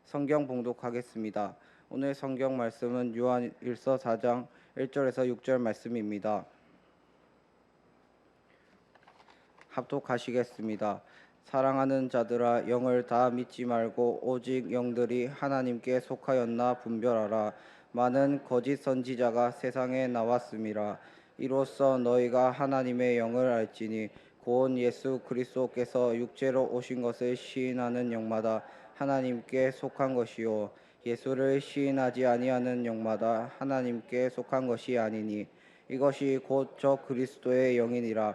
성경 봉독하겠습니다. 오늘 성경 말씀은 요한일서 4장 1절에서 6절 말씀입니다. 합독하시겠습니다. 사랑하는 자들아, 영을 다 믿지 말고 오직 영들이 하나님께 속하였나 분별하라. 많은 거짓 선지자가 세상에 나왔음이라. 이로써 너희가 하나님의 영을 알지니 곧 예수 그리스도께서 육체로 오신 것을 시인하는 영마다 하나님께 속한 것이요 예수를 시인하지 아니하는 영마다 하나님께 속한 것이 아니니 이것이 곧 저 그리스도의 영이니라.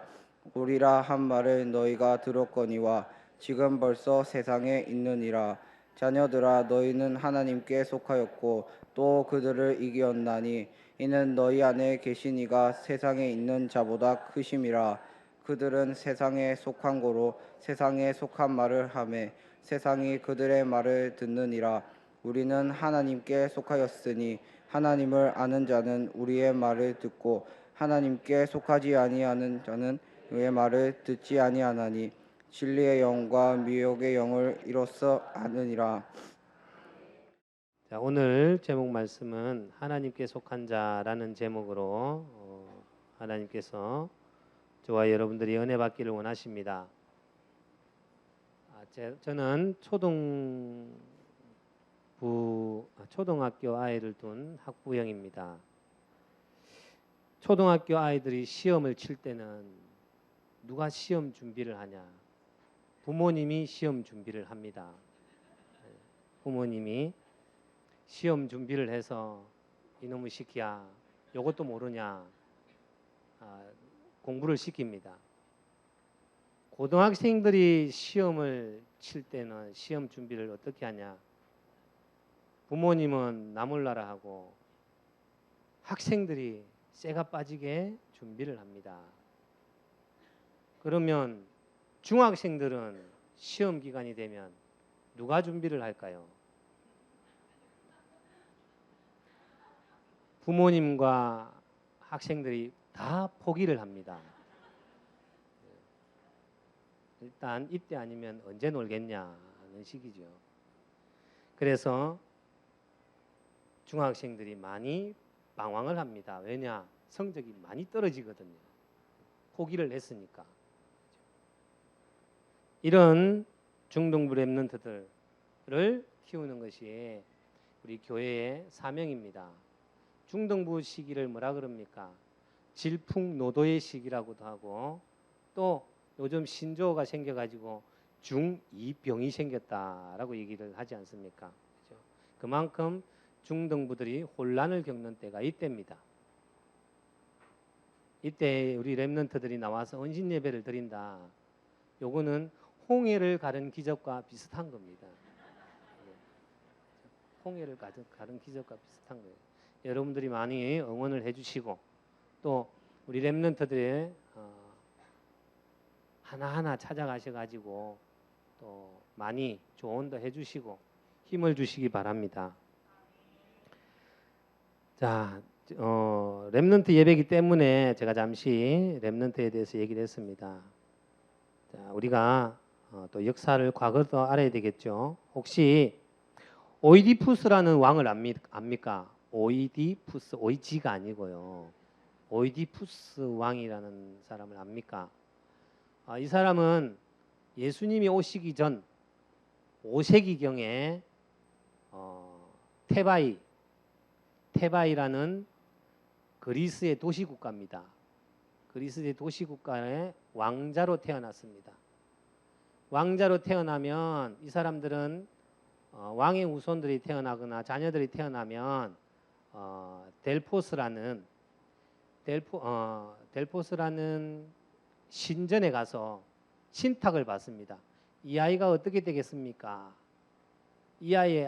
우리라 한 말을 너희가 들었거니와 지금 벌써 세상에 있느니라. 자녀들아, 너희는 하나님께 속하였고 또 그들을 이기었나니 이는 너희 안에 계신 이가 세상에 있는 자보다 크심이라. 그들은 세상에 속한 고로 세상에 속한 말을 하매 세상이 그들의 말을 듣느니라. 우리는 하나님께 속하였으니 하나님을 아는 자는 우리의 말을 듣고 하나님께 속하지 아니하는 자는 그의 말을 듣지 아니하나니 진리의 영과 미혹의 영을 이로써 아느니라. 자, 오늘 제목 말씀은 하나님께 속한 자라는 제목으로 하나님께서 저와 여러분들이 은혜 받기를 원하십니다. 저는 초등학교 아이를 둔 학부형입니다. 초등학교 아이들이 시험을 칠 때는 누가 시험 준비를 하냐? 부모님이 시험 준비를 합니다. 부모님이 시험 준비를 해서 이놈의 시키야, 이것도 모르냐, 공부를 시킵니다. 고등학생들이 시험을 칠 때는 시험 준비를 어떻게 하냐? 부모님은 나 몰라라 하고 학생들이 쇠가 빠지게 준비를 합니다. 그러면 중학생들은 시험 기간이 되면 누가 준비를 할까요? 부모님과 학생들이 다 포기를 합니다. 일단 이때 아니면 언제 놀겠냐는 식이죠. 그래서 중학생들이 많이 방황을 합니다. 왜냐? 성적이 많이 떨어지거든요. 포기를 했으니까. 이런 중등부 랩런트들을 키우는 것이 우리 교회의 사명입니다. 중등부 시기를 뭐라 그럽니까? 질풍노도의 시기라고도 하고, 또 요즘 신조어가 생겨가지고 중2병이 생겼다라고 얘기를 하지 않습니까? 그렇죠? 그만큼 중등부들이 혼란을 겪는 때가 이때입니다. 이때 우리 랩런트들이 나와서 은신 예배를 드린다. 요거는 홍해를 가른 기적과 비슷한 겁니다. 홍해를 가른 기적과 비슷한 거예요. 여러분들이 많이 응원을 해주시고, 또 우리 랩런트들의 하나하나 찾아가셔가지고 또 많이 조언도 해주시고 힘을 주시기 바랍니다. 자, 랩런트 예배이기 때문에 제가 잠시 랩런트에 대해서 얘기를 했습니다. 자, 우리가 또 역사를 과거도 알아야 되겠죠. 혹시 오이디푸스라는 왕을 압니까? 오이디푸스, 오이지가 아니고요. 오이디푸스 왕이라는 사람을 압니까? 이 사람은 예수님이 오시기 전 5세기경에 테바이라는 그리스의 도시국가입니다. 그리스의 도시국가의 왕자로 태어났습니다. 왕자로 태어나면 이 사람들은 왕의 후손들이 태어나거나 자녀들이 태어나면 델포스라는 신전에 가서 신탁을 받습니다. 이 아이가 어떻게 되겠습니까? 이 아이의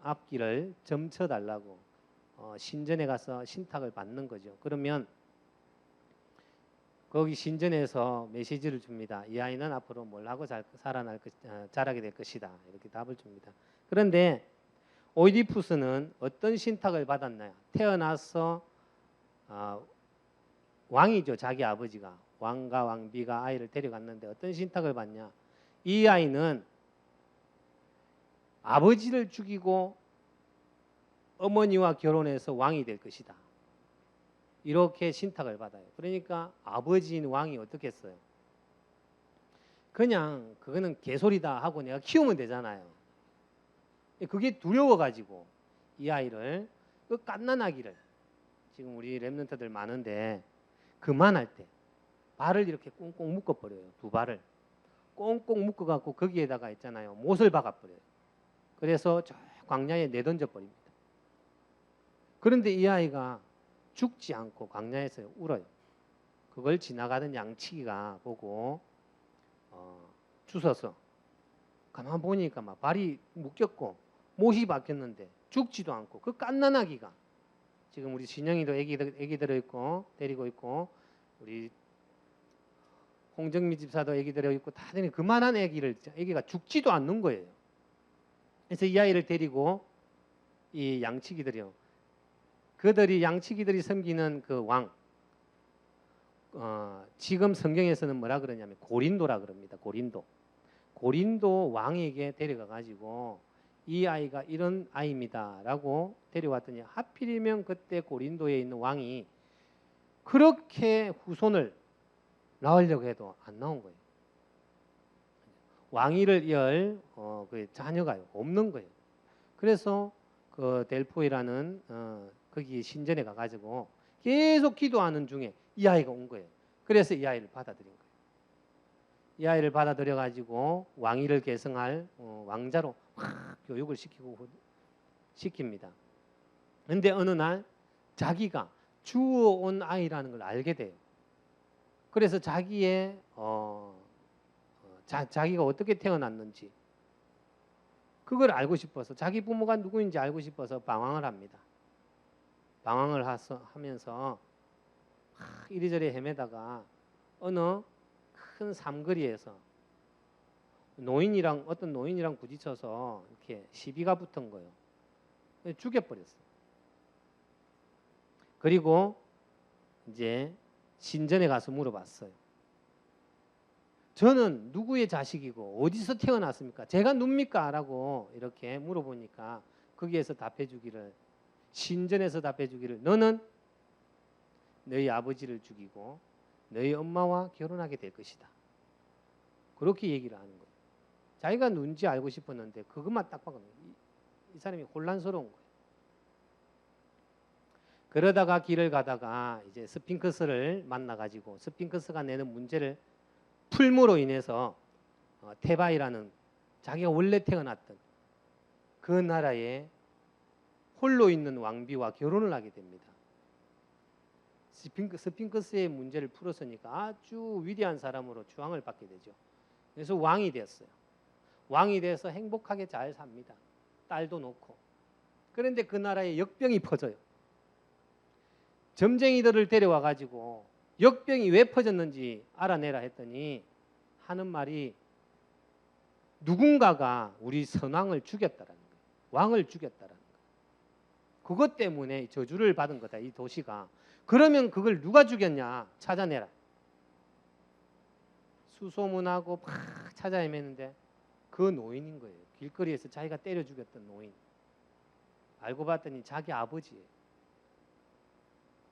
앞길을 점쳐달라고 신전에 가서 신탁을 받는 거죠. 그러면 거기 신전에서 메시지를 줍니다. 이 아이는 앞으로 뭘 하고 자라게 될 것이다. 이렇게 답을 줍니다. 그런데 오이디푸스는 어떤 신탁을 받았나요? 태어나서 왕이죠. 자기 아버지가. 왕과 왕비가 아이를 데려갔는데 어떤 신탁을 받냐? 이 아이는 아버지를 죽이고 어머니와 결혼해서 왕이 될 것이다. 이렇게 신탁을 받아요. 그러니까 아버지인 왕이 어떻게 했어요? 그냥 그거는 개소리다 하고 내가 키우면 되잖아요. 그게 두려워가지고 이 아이를 그 갓난아기를 지금 우리 랩런트들 많은데 그만할 때 발을 이렇게 꽁꽁 묶어버려요. 두 발을 꽁꽁 묶어갖고 거기에다가 있잖아요. 못을 박아버려요. 그래서 저 광야에 내던져 버립니다. 그런데 이 아이가 죽지 않고 광야에서 울어요. 그걸 지나가던 양치기가 보고 주워서 가만 보니까 막 발이 묶였고 못이 박혔는데 죽지도 않고 그 갓난아기가 지금 우리 진영이도 애기 들어있고 데리고 있고 우리 홍정미 집사도 애기 들어있고 다들 그만한 애기가 죽지도 않는 거예요. 그래서 이 아이를 데리고 이 양치기들이요. 그들이 양치기들이 섬기는 그 왕, 지금 성경에서는 뭐라 그러냐면 고린도라 그럽니다. 고린도 왕에게 데려가 가지고 이 아이가 이런 아이입니다라고 데려왔더니 하필이면 그때 고린도에 있는 왕이 그렇게 후손을 낳으려고 해도 안 나온 거예요. 왕위를 이을 그 자녀가 없는 거예요. 그래서 그 델포이라는 거기 신전에 가가지고 계속 기도하는 중에 이 아이가 온 거예요. 그래서 이 아이를 받아들인 거예요. 이 아이를 받아들여 가지고 왕위를 계승할 왕자로 확 교육을 시킵니다. 그런데 어느 날 자기가 주워온 아이라는 걸 알게 돼요. 그래서 자기의 자기가 어떻게 태어났는지 그걸 알고 싶어서 자기 부모가 누구인지 알고 싶어서 방황을 합니다. 방황을 하면서 이리저리 헤매다가 어느 큰 삼거리에서 어떤 노인이랑 부딪혀서 이렇게 시비가 붙은 거예요. 죽여버렸어요. 그리고 이제 신전에 가서 물어봤어요. 저는 누구의 자식이고 어디서 태어났습니까? 제가 눕니까? 라고 이렇게 물어보니까 거기에서 답해주기를 신전에서 답해주기를 너는 너희 아버지를 죽이고 너희 엄마와 결혼하게 될 것이다. 그렇게 얘기를 하는 거예요. 자기가 누군지 알고 싶었는데 그것만 딱 봐도 이 사람이 혼란스러운 거예요. 그러다가 길을 가다가 이제 스핑크스를 만나가지고 스핑크스가 내는 문제를 풀므로 인해서 테바이라는 자기가 원래 태어났던 그 나라에 홀로 있는 왕비와 결혼을 하게 됩니다. 스핑크스의 문제를 풀었으니까 아주 위대한 사람으로 추앙을 받게 되죠. 그래서 왕이 됐어요. 왕이 돼서 행복하게 잘 삽니다. 딸도 놓고. 그런데 그 나라에 역병이 퍼져요. 점쟁이들을 데려와 가지고 역병이 왜 퍼졌는지 알아내라 했더니 하는 말이 누군가가 우리 선왕을 죽였다라는 거예요. 왕을 죽였다라는 거예요. 그것 때문에 저주를 받은 거다, 이 도시가. 그러면 그걸 누가 죽였냐 찾아내라. 수소문하고 막 찾아 헤매는데 그 노인인 거예요. 길거리에서 자기가 때려 죽였던 노인. 알고 봤더니 자기 아버지예요.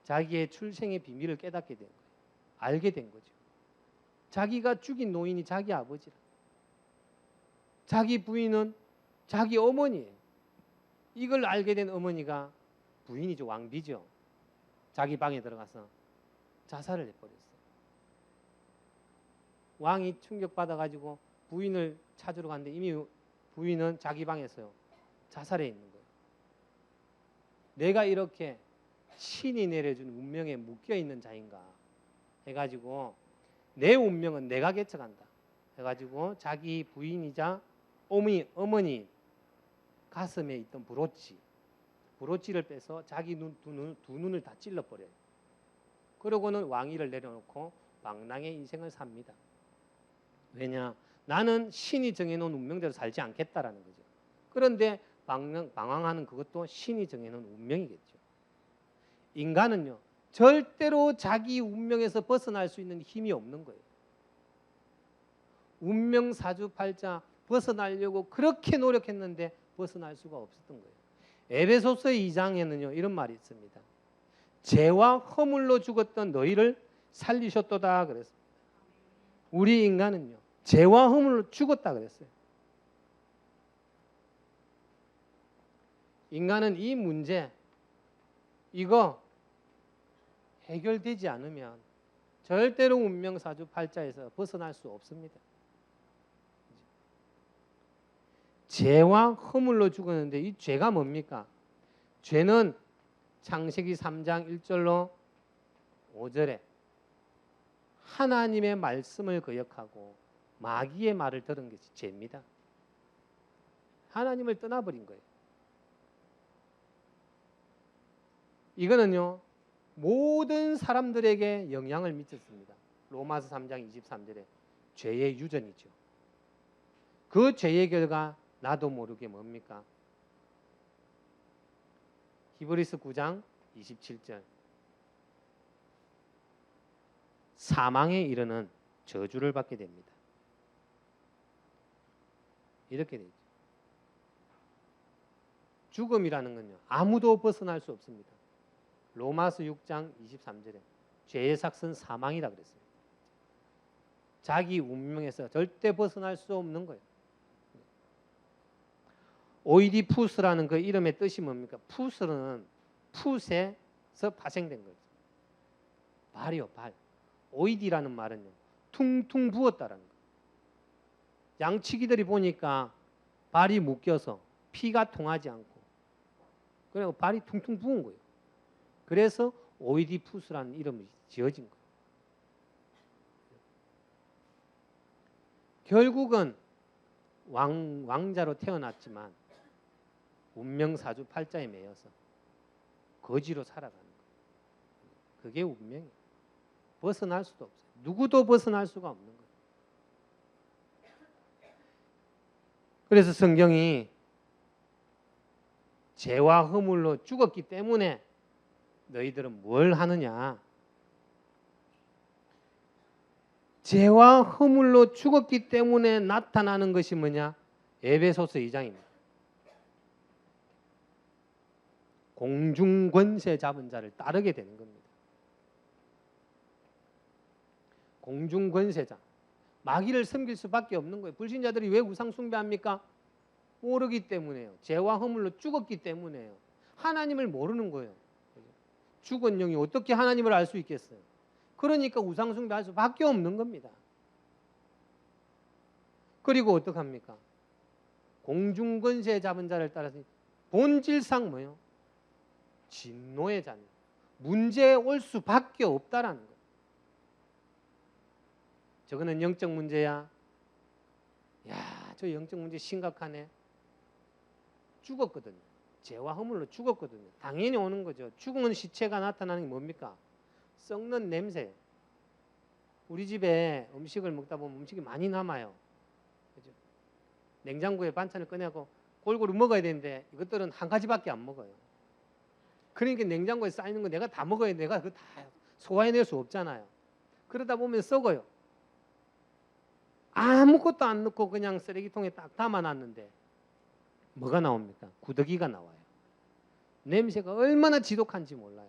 자기의 출생의 비밀을 깨닫게 된 거예요. 알게 된 거죠. 자기가 죽인 노인이 자기 아버지라. 자기 부인은 자기 어머니예요. 이걸 알게 된 어머니가 부인이죠. 왕비죠. 자기 방에 들어가서 자살을 해버렸어요. 왕이 충격받아가지고 부인을 찾으러 갔는데 이미 부인은 자기 방에서요. 자살해 있는 거예요. 내가 이렇게 신이 내려준 운명에 묶여있는 자인가 해가지고 내 운명은 내가 개척한다 해가지고 자기 부인이자 어머니 가슴에 있던 브로치를 빼서 자기 두 눈을 다 찔러버려요. 그러고는 왕위를 내려놓고 방랑의 인생을 삽니다. 왜냐? 나는 신이 정해놓은 운명대로 살지 않겠다라는 거죠. 그런데 방황하는 그것도 신이 정해놓은 운명이겠죠. 인간은요, 절대로 자기 운명에서 벗어날 수 있는 힘이 없는 거예요. 운명 사주팔자 벗어나려고 그렇게 노력했는데 벗어날 수가 없었던 거예요. 에베소서 2장에는요 이런 말이 있습니다. 죄와 허물로 죽었던 너희를 살리셨도다 그랬습니다. 우리 인간은요 죄와 허물로 죽었다 그랬어요. 인간은 이 문제 이거 해결되지 않으면 절대로 운명사주팔자에서 벗어날 수 없습니다. 죄와 허물로 죽었는데 이 죄가 뭡니까? 죄는 창세기 3장 1절로 5절에 하나님의 말씀을 거역하고 마귀의 말을 들은 것이 죄입니다. 하나님을 떠나버린 거예요. 이거는요 모든 사람들에게 영향을 미쳤습니다. 로마서 3장 23절에 죄의 유전이죠. 그 죄의 결과 나도 모르게 뭡니까? 히브리서 9장 27절 사망에 이르는 저주를 받게 됩니다. 이렇게 되죠. 죽음이라는 건요 아무도 벗어날 수 없습니다. 로마서 6장 23절에 죄의 삭은 사망이라 그랬습니다. 자기 운명에서 절대 벗어날 수 없는 거예요. 오이디푸스라는 그 이름의 뜻이 뭡니까? 푸스는 풋에서 파생된 거죠. 발이요, 발. 오이디라는 말은요, 퉁퉁 부었다라는 거예요. 양치기들이 보니까 발이 묶여서 피가 통하지 않고, 그리고 발이 퉁퉁 부은 거예요. 그래서 오이디푸스라는 이름이 지어진 거예요. 결국은 왕자로 태어났지만 운명사주 팔자에 매여서 거지로 살아가는 거예요. 그게 운명이에요. 벗어날 수도 없어요. 누구도 벗어날 수가 없는 거예요. 그래서 성경이 죄와 허물로 죽었기 때문에 너희들은 뭘 하느냐? 죄와 허물로 죽었기 때문에 나타나는 것이 뭐냐? 에베소서 2장입니다. 공중권세 잡은 자를 따르게 되는 겁니다. 공중권세자. 마귀를 섬길 수밖에 없는 거예요. 불신자들이 왜 우상 숭배합니까? 모르기 때문에요. 죄와 허물로 죽었기 때문에요. 하나님을 모르는 거예요. 죽은 영이 어떻게 하나님을 알 수 있겠어요? 그러니까 우상 숭배할 수밖에 없는 겁니다. 그리고 어떡합니까? 공중권세 잡은 자를 따라서 본질상 뭐예요? 진노의 자녀. 문제에 올 수밖에 없다라는 거예요. 저거는 영적 문제야. 야, 저 영적 문제 심각하네. 죽었거든요. 죄와 허물로 죽었거든요. 당연히 오는 거죠. 죽은 시체가 나타나는 게 뭡니까? 썩는 냄새. 우리 집에 음식을 먹다 보면 음식이 많이 남아요. 그죠? 냉장고에 반찬을 꺼내고 골고루 먹어야 되는데 이것들은 한 가지밖에 안 먹어요. 그러니까 냉장고에 쌓이는 거 내가 다 먹어야 내가 그거 다 소화해낼 수 없잖아요. 그러다 보면 썩어요. 아무것도 안 넣고 그냥 쓰레기통에 딱 담아놨는데 뭐가 나옵니까? 구더기가 나와요. 냄새가 얼마나 지독한지 몰라요.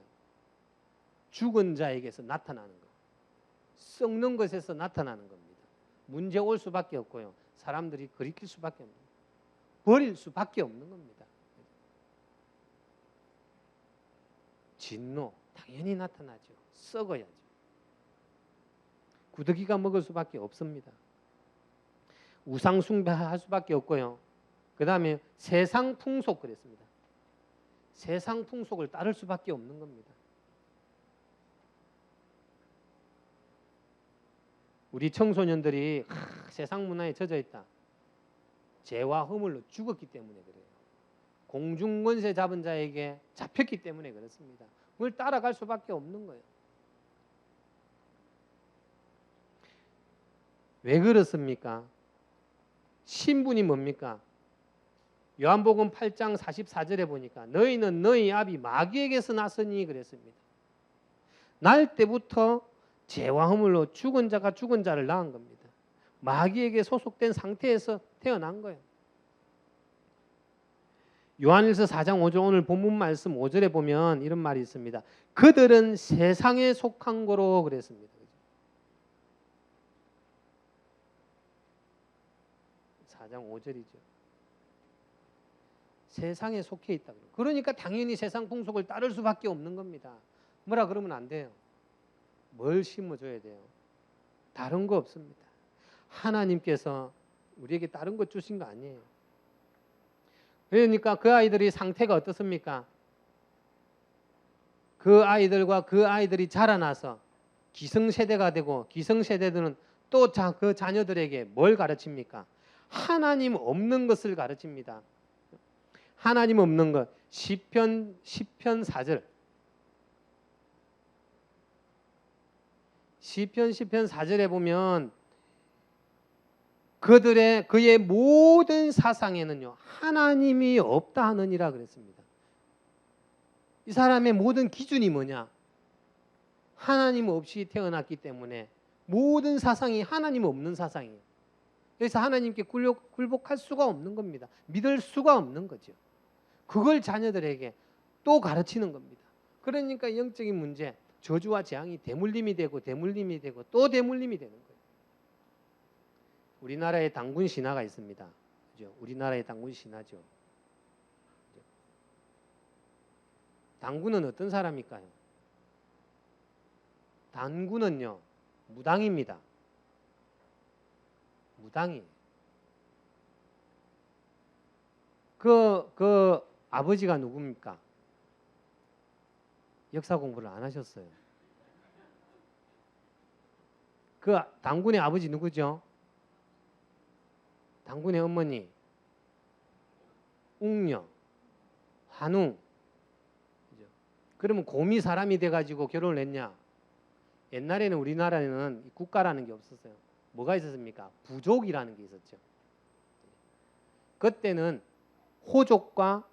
죽은 자에게서 나타나는 거. 썩는 것에서 나타나는 겁니다. 문제 올 수밖에 없고요. 사람들이 거리킬 수밖에 없는 거예요. 버릴 수밖에 없는 겁니다. 진노 당연히 나타나죠. 썩어야죠. 구더기가 먹을 수밖에 없습니다. 우상 숭배할 수밖에 없고요. 그 다음에 세상 풍속 그랬습니다. 세상 풍속을 따를 수밖에 없는 겁니다. 우리 청소년들이 세상 문화에 젖어 있다. 죄와 허물로 죽었기 때문에 그래요. 공중권세 잡은 자에게 잡혔기 때문에 그렇습니다. 그걸 따라갈 수밖에 없는 거예요. 왜 그렇습니까? 신분이 뭡니까? 요한복음 8장 44절에 보니까 너희는 너희 아비 마귀에게서 났으니 그랬습니다. 날 때부터 죄와 허물로 죽은 자가 죽은 자를 낳은 겁니다. 마귀에게 소속된 상태에서 태어난 거예요. 요한일서 4장 5절 오늘 본문 말씀 5절에 보면 이런 말이 있습니다. 그들은 세상에 속한 거로 그랬습니다. 4장 5절이죠. 세상에 속해 있다. 그러니까 당연히 세상 풍속을 따를 수밖에 없는 겁니다. 뭐라 그러면 안 돼요. 뭘 심어줘야 돼요? 다른 거 없습니다. 하나님께서 우리에게 다른 거 주신 거 아니에요. 그러니까 그 아이들이 상태가 어떻습니까? 그 아이들과 그 아이들이 자라나서 기성세대가 되고 기성세대들은 또 그 자녀들에게 뭘 가르칩니까? 하나님 없는 것을 가르칩니다. 하나님 없는 것. 시편 4절. 시편 4절에 보면 그의 모든 사상에는요 하나님이 없다 하느니라 그랬습니다. 이 사람의 모든 기준이 뭐냐? 하나님 없이 태어났기 때문에 모든 사상이 하나님 없는 사상이에요. 그래서 하나님께 굴복할 수가 없는 겁니다. 믿을 수가 없는 거죠. 그걸 자녀들에게 또 가르치는 겁니다. 그러니까 영적인 문제, 저주와 재앙이 대물림이 되고 또 대물림이 되는 거예요. 우리나라에 단군 신화가 있습니다. 그죠? 우리나라의 단군 신화죠. 단군은 어떤 사람일까요? 단군은요 무당입니다. 무당이. 그 아버지가 누굽니까? 역사 공부를 안 하셨어요. 그 단군의 아버지 누구죠? 단군의 어머니 웅녀, 한웅. 그죠? 그러면 곰이 사람이 돼가지고 결혼을 했냐? 옛날에는 우리나라에는 국가라는 게 없었어요. 뭐가 있었습니까? 부족이라는 게 있었죠. 그때는 호족과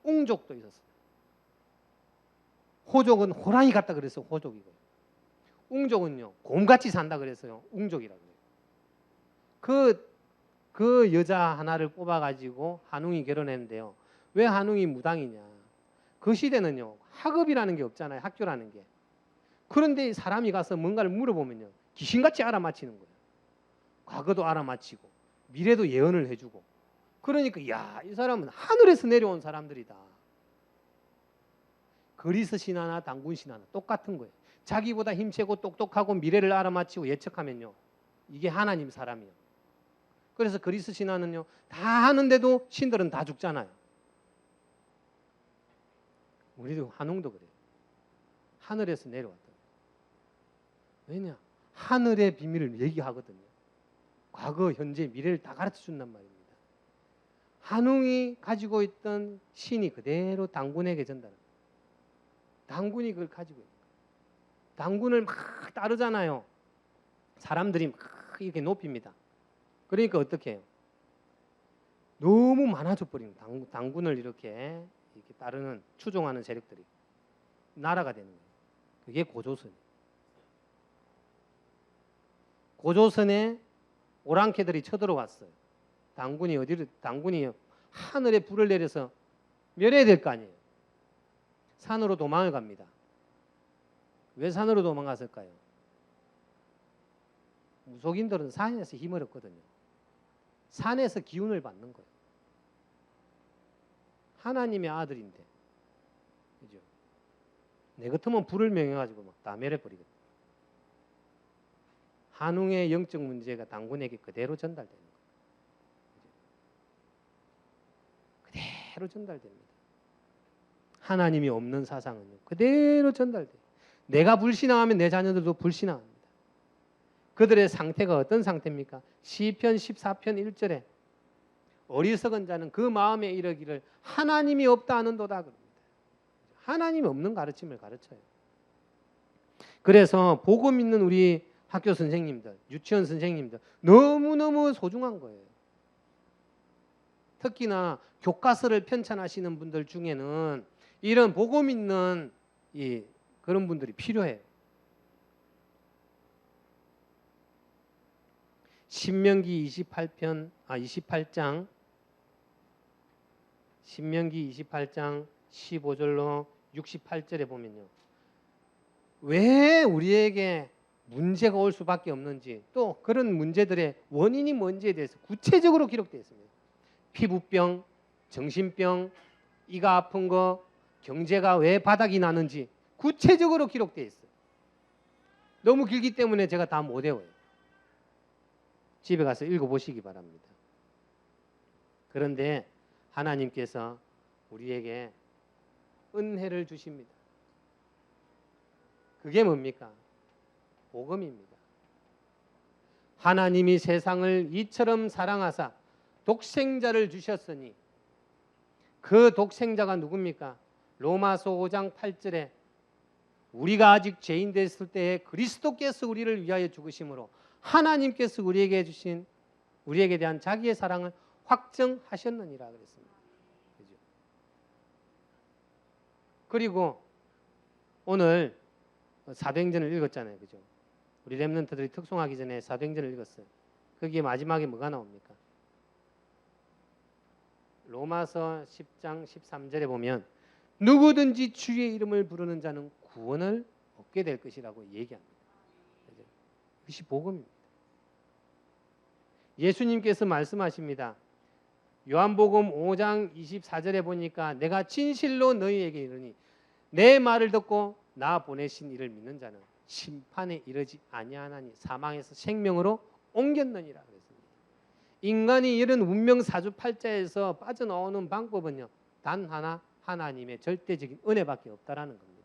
웅족도 있었어요. 호족은 호랑이 같다 그래서 호족이고요. 웅족은요 곰같이 산다 그래서요 웅족이라고 해요. 그 여자 하나를 뽑아가지고 한웅이 결혼했는데요. 왜 한웅이 무당이냐? 그 시대는요 학업이라는 게 없잖아요. 학교라는 게. 그런데 사람이 가서 뭔가를 물어보면요 귀신같이 알아맞히는 거예요. 과거도 알아맞히고 미래도 예언을 해주고. 그러니까 야, 이 사람은 하늘에서 내려온 사람들이다. 그리스 신화나 단군 신화나 똑같은 거예요. 자기보다 힘세고 똑똑하고 미래를 알아맞히고 예측하면요 이게 하나님 사람이에요. 그래서 그리스 신화는요 다 하는데도 신들은 다 죽잖아요. 우리도 한웅도 그래요. 하늘에서 내려왔다. 왜냐? 하늘의 비밀을 얘기하거든요. 과거, 현재, 미래를 다 가르쳐 준단 말입니다. 한웅이 가지고 있던 신이 그대로 단군에게 전달합니다. 단군이 그걸 가지고 있는 거예요. 단군을 막 따르잖아요. 사람들이 막 이렇게 높입니다. 그러니까 어떻게 해요? 너무 많아져 버리는 단군을 이렇게 따르는 추종하는 세력들이 나라가 되는 거예요. 그게 고조선이에요. 고조선에 오랑캐들이 쳐들어왔어요. 단군이 하늘에 불을 내려서 멸해야 될 거 아니에요. 산으로 도망을 갑니다. 왜 산으로 도망갔을까요? 무속인들은 산에서 힘을 얻거든요. 산에서 기운을 받는 거예요. 하나님의 아들인데, 그죠? 내 같으면 불을 명해가지고 막 다 멸해버리거든요. 한웅의 영적 문제가 단군에게 그대로 전달되는 거예요. 그대로 전달됩니다. 하나님이 없는 사상은요 그대로 전달돼요. 내가 불신앙하면 내 자녀들도 불신앙합니다. 그들의 상태가 어떤 상태입니까? 시편 14편 1절에 어리석은 자는 그 마음에 이르기를 하나님이 없다 하는도다 그럽니다. 하나님이 없는 가르침을 가르쳐요. 그래서 복음 있는 우리 학교 선생님들, 유치원 선생님들 너무너무 소중한 거예요. 특히나 교과서를 편찬하시는 분들 중에는 이런 복음 있는 그런 분들이 필요해요. 신명기 28장 신명기 28장 15절로 68절에 보면요. 왜 우리에게 문제가 올 수밖에 없는지, 또 그런 문제들의 원인이 뭔지에 대해서 구체적으로 기록되어 있습니다. 피부병, 정신병, 이가 아픈 거, 경제가 왜 바닥이 나는지 구체적으로 기록되어 있어요. 너무 길기 때문에 제가 다 못 외워요. 집에 가서 읽어보시기 바랍니다. 그런데 하나님께서 우리에게 은혜를 주십니다. 그게 뭡니까? 복음입니다. 하나님이 세상을 이처럼 사랑하사 독생자를 주셨으니 그 독생자가 누굽니까? 로마서 5장 8절에 우리가 아직 죄인 됐을 때에 그리스도께서 우리를 위하여 죽으심으로 하나님께서 우리에게 주신 우리에게 대한 자기의 사랑을 확정하셨느니라 그랬습니다. 그죠? 그리고 오늘 사도행전을 읽었잖아요. 그죠? 우리 렘넌트들이 특송하기 전에 사도행전을 읽었어요. 거기에 마지막에 뭐가 나옵니까? 로마서 10장 13절에 보면 누구든지 주의 이름을 부르는 자는 구원을 얻게 될 것이라고 얘기합니다. 그죠? 그것이 복음입니다. 예수님께서 말씀하십니다. 요한복음 5장 24절에 보니까 내가 진실로 너희에게 이르니 내 말을 듣고 나 보내신 이를 믿는 자는 심판에 이르지 아니하나니 사망에서 생명으로 옮겼느니라 그랬습니다. 인간이 이런 운명 사주팔자에서 빠져나오는 방법은요, 단 하나, 하나님의 절대적인 은혜밖에 없다라는 겁니다.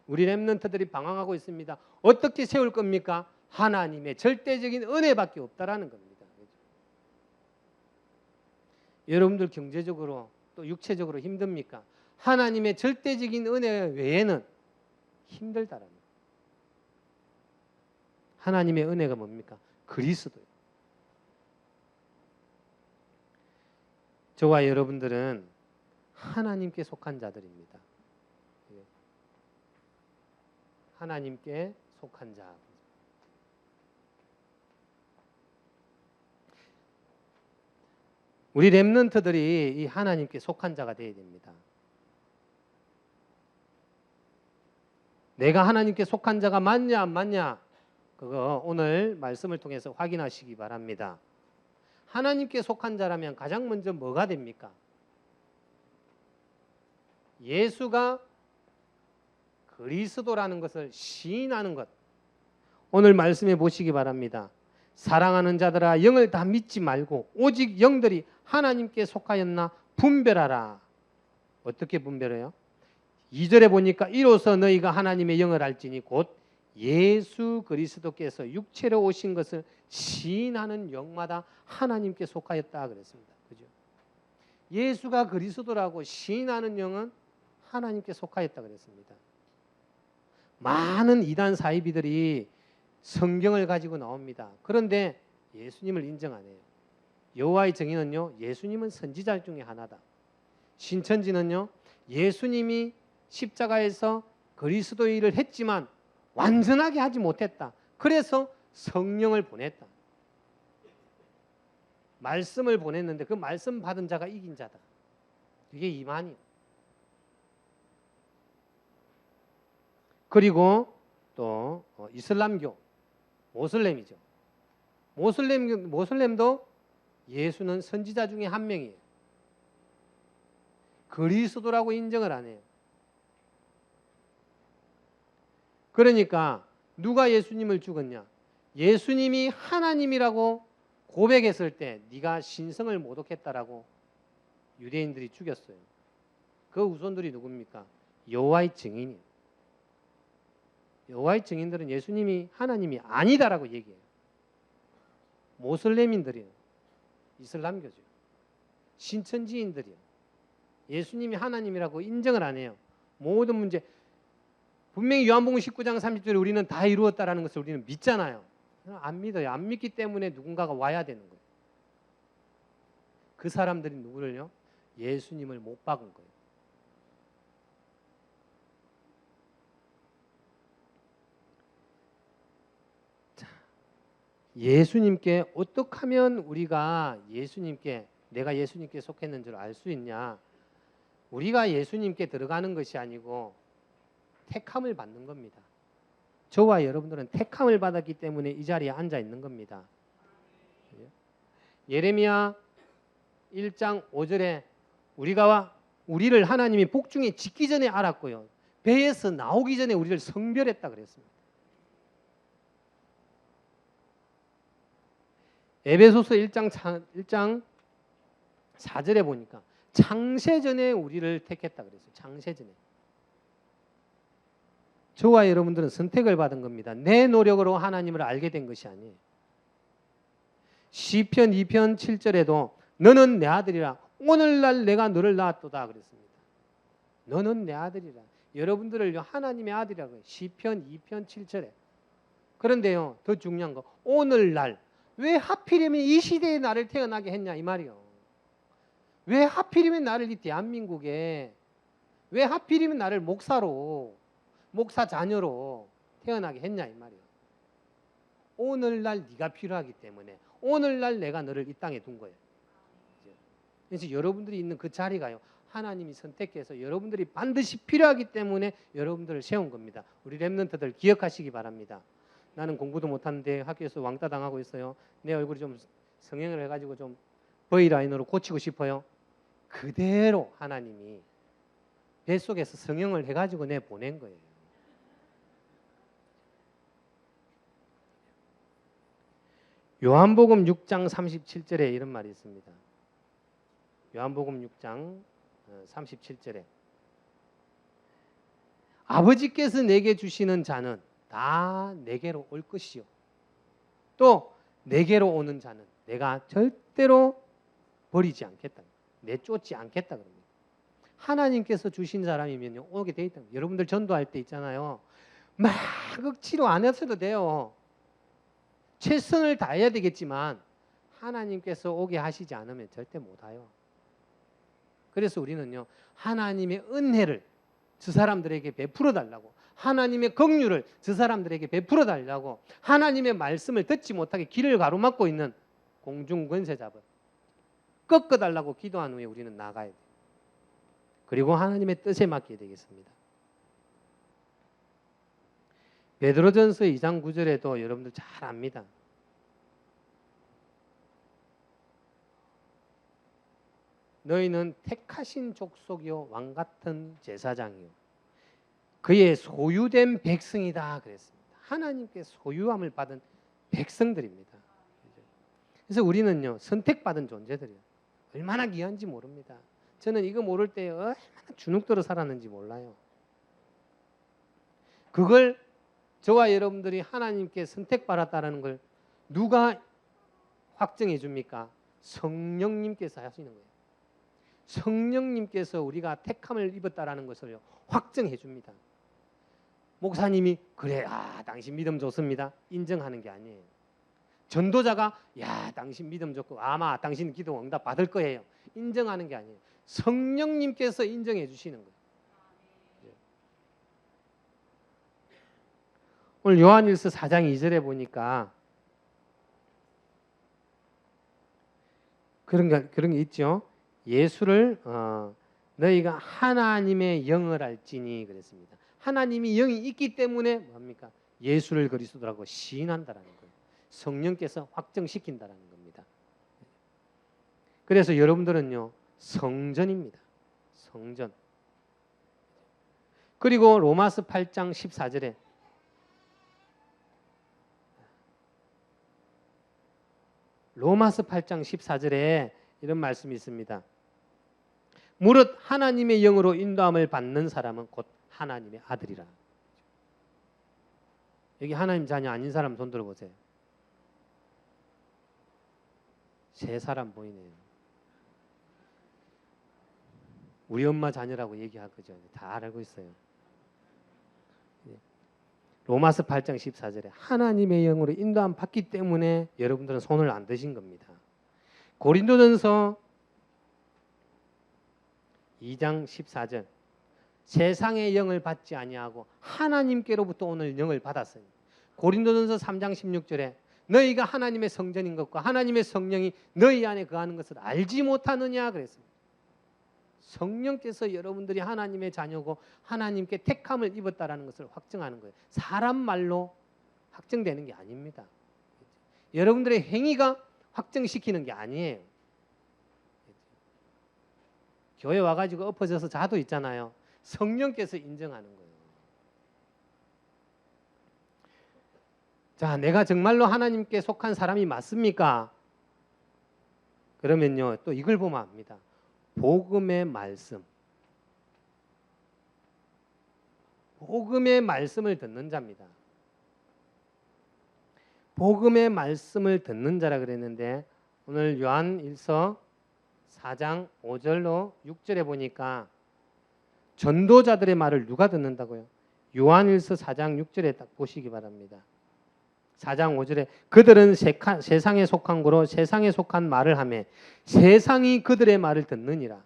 우리 렘넌트들이 방황하고 있습니다. 어떻게 세울 겁니까? 하나님의 절대적인 은혜밖에 없다라는 겁니다. 여러분들 경제적으로 또 육체적으로 힘듭니까? 하나님의 절대적인 은혜 외에는 힘들다라는 거예요. 하나님의 은혜가 뭡니까? 그리스도예요. 저와 여러분들은 하나님께 속한 자들입니다. 하나님께 속한 자. 우리 렘넌트들이 이 하나님께 속한 자가 되어야 됩니다. 내가 하나님께 속한 자가 맞냐 안 맞냐, 그거 오늘 말씀을 통해서 확인하시기 바랍니다. 하나님께 속한 자라면 가장 먼저 뭐가 됩니까? 예수가 그리스도라는 것을 시인하는 것. 오늘 말씀해 보시기 바랍니다. 사랑하는 자들아 영을 다 믿지 말고 오직 영들이 하나님께 속하였나 분별하라. 어떻게 분별해요? 2절에 보니까 이로써 너희가 하나님의 영을 알지니 곧 예수 그리스도께서 육체로 오신 것을 시인하는 영마다 하나님께 속하였다 그랬습니다. 그죠? 예수가 그리스도라고 시인하는 영은 하나님께 속하였다 그랬습니다. 많은 이단 사이비들이 성경을 가지고 나옵니다. 그런데 예수님을 인정 안 해요. 여호와의 정의는요, 예수님은 선지자 중에 하나다. 신천지는요, 예수님이 십자가에서 그리스도의 일을 했지만 완전하게 하지 못했다. 그래서 성령을 보냈다. 말씀을 보냈는데 그 말씀 받은 자가 이긴 자다. 이게 이만이에요. 그리고 또 이슬람교, 모슬렘이죠. 모슬렘도 예수는 선지자 중에 한 명이에요. 그리스도라고 인정을 안 해요. 그러니까 누가 예수님을 죽었냐? 예수님이 하나님이라고 고백했을 때 네가 신성을 모독했다라고 유대인들이 죽였어요. 그 후손들이 누굽니까? 여호와의 증인이에요. 여호와의 증인들은 예수님이 하나님이 아니다라고 얘기해요. 모슬렘인들이요, 이슬람교죠. 신천지인들이요, 예수님이 하나님이라고 인정을 안 해요. 모든 문제, 분명히 요한복음 19장 30절에 우리는 다 이루었다라는 것을 우리는 믿잖아요. 안 믿어요. 안 믿기 때문에 누군가가 와야 되는 거예요. 그 사람들이 누구를요? 예수님을 못 박은 거예요. 자, 예수님께 어떻게 하면 우리가 내가 예수님께 속했는 줄 알 수 있냐? 우리가 예수님께 들어가는 것이 아니고 택함을 받는 겁니다. 저와 여러분들은 택함을 받았기 때문에 이 자리에 앉아 있는 겁니다. 예레미야 1장 5절에 우리를 하나님이 복중에 짓기 전에 알았고요. 배에서 나오기 전에 우리를 성별했다 그랬습니다. 에베소서 1장 4절에 보니까 창세 전에 우리를 택했다 그랬어요. 창세 전에. 저와 여러분들은 선택을 받은 겁니다. 내 노력으로 하나님을 알게 된 것이 아니에요. 시편 2편 7절에도 너는 내 아들이라 오늘날 내가 너를 낳았도다 그랬습니다. 너는 내 아들이라. 여러분들을 하나님의 아들이라고 해요. 시편 2편 7절에. 그런데요, 더 중요한 거 오늘날 왜 하필이면 이 시대에 나를 태어나게 했냐 이 말이요. 왜 하필이면 나를 이 대한민국에, 왜 하필이면 나를 목사 자녀로 태어나게 했냐 이 말이요. 오늘날 네가 필요하기 때문에 오늘날 내가 너를 이 땅에 둔 거예요. 그래서 여러분들이 있는 그 자리가요, 하나님이 선택해서 여러분들이 반드시 필요하기 때문에 여러분들을 세운 겁니다. 우리 렘넌트들 기억하시기 바랍니다. 나는 공부도 못하는데 학교에서 왕따 당하고 있어요. 내 얼굴이 좀 성형을 해가지고 좀 V라인으로 고치고 싶어요. 그대로 하나님이 뱃속에서 성형을 해가지고 내 보낸 거예요. 요한복음 6장 37절에 이런 말이 있습니다. 요한복음 6장 37절에 아버지께서 내게 주시는 자는 다 내게로 올 것이요 또 내게로 오는 자는 내가 절대로 버리지 않겠다. 내쫓지 않겠다 그럽니다. 하나님께서 주신 사람이면요 오게 돼 있다. 여러분들 전도할 때 있잖아요. 막 억지로 안 했어도 돼요. 최선을 다해야 되겠지만 하나님께서 오게 하시지 않으면 절대 못 와요. 그래서 우리는요 하나님의 은혜를 저 사람들에게 베풀어 달라고, 하나님의 긍휼을 저 사람들에게 베풀어 달라고, 하나님의 말씀을 듣지 못하게 길을 가로막고 있는 공중 권세자들 꺾어 달라고 기도한 후에 우리는 나가야 돼요. 그리고 하나님의 뜻에 맡겨야 되겠습니다. 베드로전서 2장 9절에도 여러분들 잘 압니다. 너희는 택하신 족속이요 왕 같은 제사장이요 그의 소유된 백성이다 그랬습니다. 하나님께 소유함을 받은 백성들입니다. 그래서 우리는요 선택받은 존재들이에요. 얼마나 귀한지 모릅니다. 저는 이거 모를 때 얼마나 주눅들어 살았는지 몰라요. 그걸 저와 여러분들이 하나님께 선택받았다는 걸 누가 확정해 줍니까? 성령님께서 하시는 거예요. 성령님께서 우리가 택함을 입었다라는 것을 확정해 줍니다. 목사님이 그래, 당신 믿음 좋습니다. 인정하는 게 아니에요. 전도자가 당신 믿음 좋고 아마 당신 기도 응답 받을 거예요. 인정하는 게 아니에요. 성령님께서 인정해 주시는 거예요. 오늘 요한일서 4장 2절에 보니까 그런 게 있죠. 예수를 너희가 하나님의 영을 알지니 그랬습니다. 하나님이 영이 있기 때문에 뭡니까? 예수를 그리스도라고 시인한다라는 거예요. 성령께서 확정시킨다라는 겁니다. 그래서 여러분들은요 성전입니다. 성전. 그리고 로마서 8장 14절에 로마서 8장 14절에 이런 말씀이 있습니다. 무릇 하나님의 영으로 인도함을 받는 사람은 곧 하나님의 아들이라. 여기 하나님 자녀 아닌 사람 손 들어보세요. 세 사람 보이네요. 우리 엄마 자녀라고 얘기할 거죠. 다 알고 있어요. 로마서 8장 14절에 하나님의 영으로 인도함 받기 때문에 여러분들은 손을 안 드신 겁니다. 고린도전서 2장 14절 세상의 영을 받지 아니하고 하나님께로부터 오늘 영을 받았으니 고린도전서 3장 16절에 너희가 하나님의 성전인 것과 하나님의 성령이 너희 안에 거하는 것을 알지 못하느냐 그랬습니다. 성령께서 여러분들이 하나님의 자녀고 하나님께 택함을 입었다라는 것을 확증하는 거예요. 사람 말로 확증되는 게 아닙니다. 여러분들의 행위가 확증시키는 게 아니에요. 교회 와가지고 엎어져서 자도 있잖아요. 성령께서 인정하는 거예요. 자, 내가 정말로 하나님께 속한 사람이 맞습니까? 그러면요, 또 이걸 보면 압니다. 복음의 말씀. 복음의 말씀을 듣는 자입니다. 복음의 말씀을 듣는 자라 그랬는데 오늘 요한 1서 4장 5절로 6절에 보니까 전도자들의 말을 누가 듣는다고요? 요한 1서 4장 6절에 딱 보시기 바랍니다. 4장 5절에 그들은 세상에 속한 거로 세상에 속한 말을 하며 세상이 그들의 말을 듣느니라.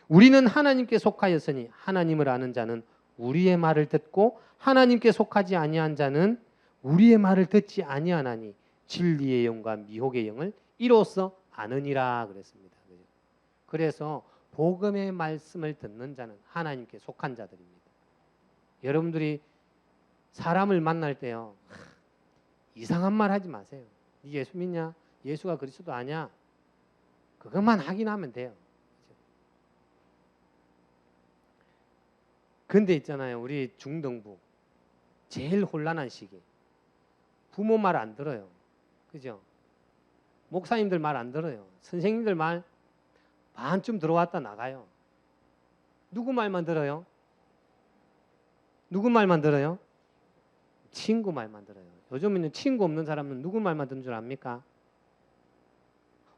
우리는 하나님께 속하였으니 하나님을 아는 자는 우리의 말을 듣고 하나님께 속하지 아니한 자는 우리의 말을 듣지 아니하나니 진리의 영과 미혹의 영을 이로써 아느니라 그랬습니다. 그래서 복음의 말씀을 듣는 자는 하나님께 속한 자들입니다. 여러분들이 사람을 만날 때요, 이상한 말 하지 마세요. 네 예수 믿냐? 예수가 그리스도 아니야? 그것만 확인하면 돼요. 근데 있잖아요, 우리 중등부 제일 혼란한 시기. 부모 말 안 들어요. 그죠? 목사님들 말 안 들어요. 선생님들 말 반쯤 들어왔다 나가요. 누구 말만 들어요? 누구 말만 들어요? 친구 말만 들어요. 요즘에는 친구 없는 사람은 누구 말만 듣는 줄 압니까?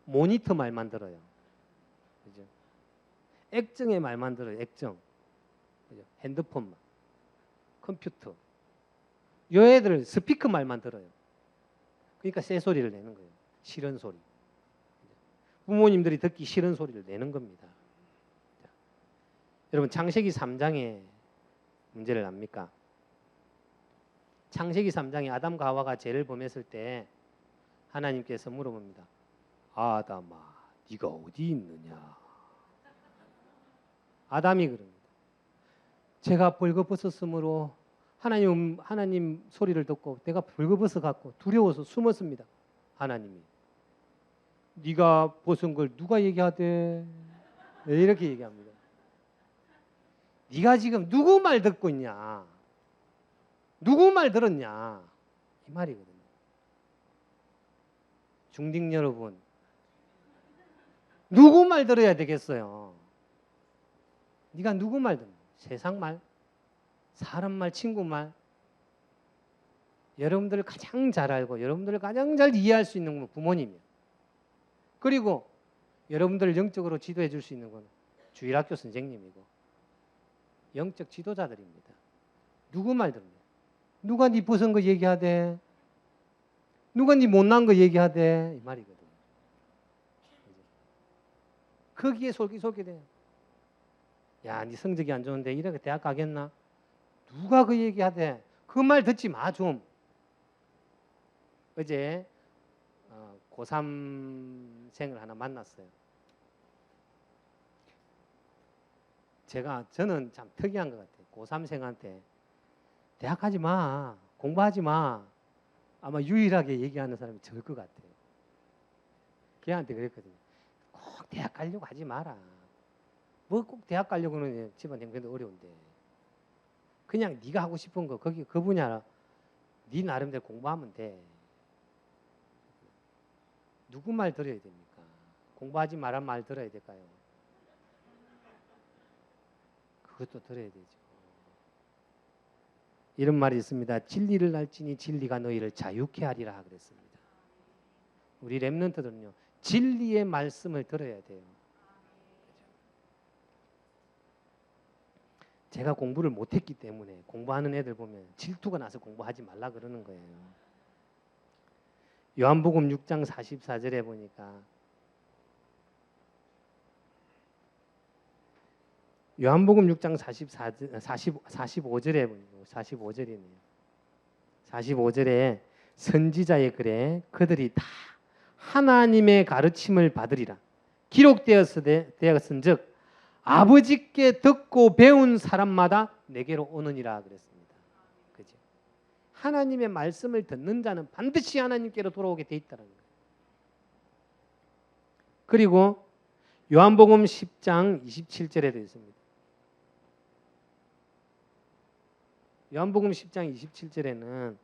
모니터 말만 들어요. 그죠? 액정의 말만 들어요. 액정. 그죠? 핸드폰만. 컴퓨터. 요 애들 스피커 말만 들어요. 그러니까 새 소리를 내는 거예요. 싫은 소리. 부모님들이 듣기 싫은 소리를 내는 겁니다. 자, 여러분 창세기 3장에 문제를 압니까? 창세기 3장에 아담과 하와가 죄를 범했을 때 하나님께서 물어봅니다. 아담아, 네가 어디 있느냐? 아담이 그럽니다. 제가 벌거벗었으므로 하나님 소리를 듣고 내가 벌거벗어 갖고 두려워서 숨었습니다. 하나님이. 네가 벗은 걸 누가 얘기하대? 이렇게 얘기합니다. 네가 지금 누구 말 듣고 있냐? 누구 말 들었냐? 이 말이거든요. 중딩 여러분, 누구 말 들어야 되겠어요? 네가 누구 말 듣냐? 세상 말? 사람 말, 친구 말? 여러분들을 가장 잘 알고 여러분들을 가장 잘 이해할 수 있는 건 부모님이에요. 그리고 여러분들을 영적으로 지도해 줄 수 있는 건 주일학교 선생님이고 영적 지도자들입니다. 누구 말 듣냐? 누가 네 벗은 거 얘기하대? 누가 네 못난 거 얘기하대? 이 말이거든요. 거기에 솔깃솔깃해요. 야, 네 성적이 안 좋은데 이렇게 대학 가겠나? 누가 그 얘기하대? 그 말 듣지 마 좀. 어제 고3생을 하나 만났어요. 저는 참 특이한 것 같아요. 고3생한테 대학 가지 마, 공부하지 마. 아마 유일하게 얘기하는 사람이 저일 것 같아요. 걔한테 그랬거든요. 꼭 대학 가려고 하지 마라. 뭐 꼭 대학 가려고는 집안 형편도 어려운데. 그냥 네가 하고 싶은 거 거기 그 분야 네 나름대로 공부하면 돼. 누구 말 들어야 됩니까? 공부하지 말란 말 들어야 될까요? 그것도 들어야 되죠. 이런 말이 있습니다. 진리를 알지니 진리가 너희를 자유케 하리라 그랬습니다. 우리 렘넌트들은요, 진리의 말씀을 들어야 돼요. 제가 공부를 못했기 때문에 공부하는 애들 보면 질투가 나서 공부하지 말라 그러는 거예요. 요한복음 6장 44절에 보니까 요한복음 6장 45절에 보니까 45절이네요. 45절에 선지자의 글에 그들이 다 하나님의 가르침을 받으리라. 기록되었은즉 아버지께 듣고 배운 사람마다 내게로 오느니라 그랬습니다. 그죠? 하나님의 말씀을 듣는 자는 반드시 하나님께로 돌아오게 돼 있다는 거예요. 그리고 요한복음 10장 27절에 되어 있습니다. 요한복음 10장 27절에는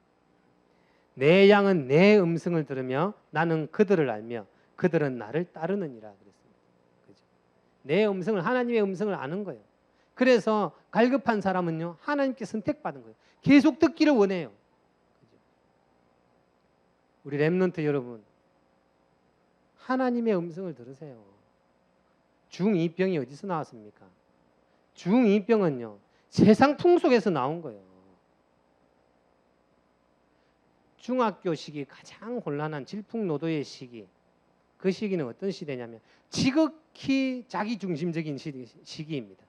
내 양은 내 음성을 들으며 나는 그들을 알며 그들은 나를 따르느니라 그랬습니다. 그죠? 내 음성을, 하나님의 음성을 아는 거예요. 그래서 갈급한 사람은요, 하나님께 선택받은 거예요. 계속 듣기를 원해요. 그죠? 우리 렘넌트 여러분, 하나님의 음성을 들으세요. 중2병이 어디서 나왔습니까? 중2병은요, 세상 풍속에서 나온 거예요. 중학교 시기 가장 혼란한 질풍노도의 시기, 그 시기는 어떤 시대냐면 지극히 자기중심적인 시기입니다.